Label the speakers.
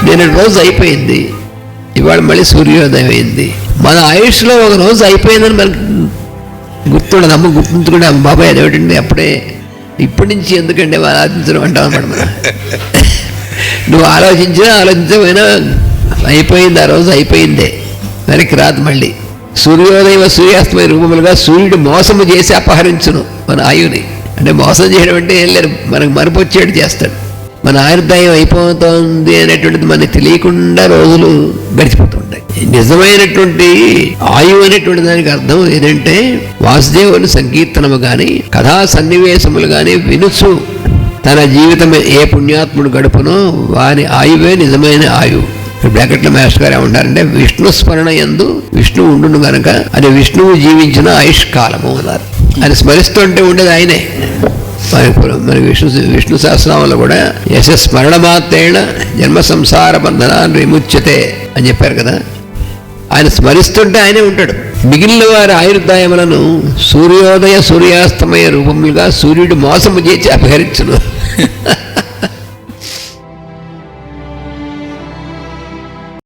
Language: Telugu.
Speaker 1: నేను రోజు అయిపోయింది, ఇవాళ మళ్ళీ సూర్యోదయం అయింది. మన ఆయుష్లో ఒక రోజు అయిపోయిందని మనకి గుర్తుండదు. అమ్మ గుర్తుంచుకుంటే అమ్మ బాబాయ్ అదేమిటండి అప్పుడే ఇప్పటి నుంచి ఎందుకంటే ఆలోచించడం అంటాం అన్నమాట. మనం నువ్వు ఆలోచించకపోయినా అయిపోయింది, ఆ రోజు అయిపోయిందే, వెనక్కి రాదు మళ్ళీ. సూర్యోదయం సూర్యాస్తమయ రూపములుగా సూర్యుడు మోసము చేసి అపహరించును మన ఆయుని. అంటే మోసం చేయడం అంటే ఏం లేదు, మనకు మరపు వచ్చేట్టు చేస్తాడు. మన ఆయుర్దాయం అయిపోతుంది అనేటువంటిది మనకి తెలియకుండా రోజులు గడిచిపోతుంటాయి. నిజమైనటువంటి ఆయువు అనేటువంటి దానికి అర్థం ఏంటంటే వాసుదేవుని సంకీర్తనము కానీ కథా సన్నివేశములు కానీ వినుచు తన జీవితం ఏ పుణ్యాత్ముడు గడుపునో వారి ఆయువే నిజమైన ఆయువు. బ్రాకెట్లో మాస్టర్ గారు ఏమంటారంటే విష్ణు స్మరణ యందు విష్ణువు ఉండును గనక అది విష్ణువు జీవించిన ఆయుష్కాలము అన్నారు. ఆయన స్మరిస్తుంటే ఉండేది ఆయనే. మనకి విష్ణు సహస్రనామంలో కూడా స్మరణ మాత్రేణ జన్మ సంసార బంధనాన్ని విముచ్యతే అని చెప్పారు కదా. ఆయన స్మరిస్తుంటే ఆయనే ఉంటాడు. మిగిలిన వారి ఆయుర్దాయములను సూర్యోదయ సూర్యాస్తమయ రూపములుగా సూర్యుడు మోసము చేసి అపహరించును.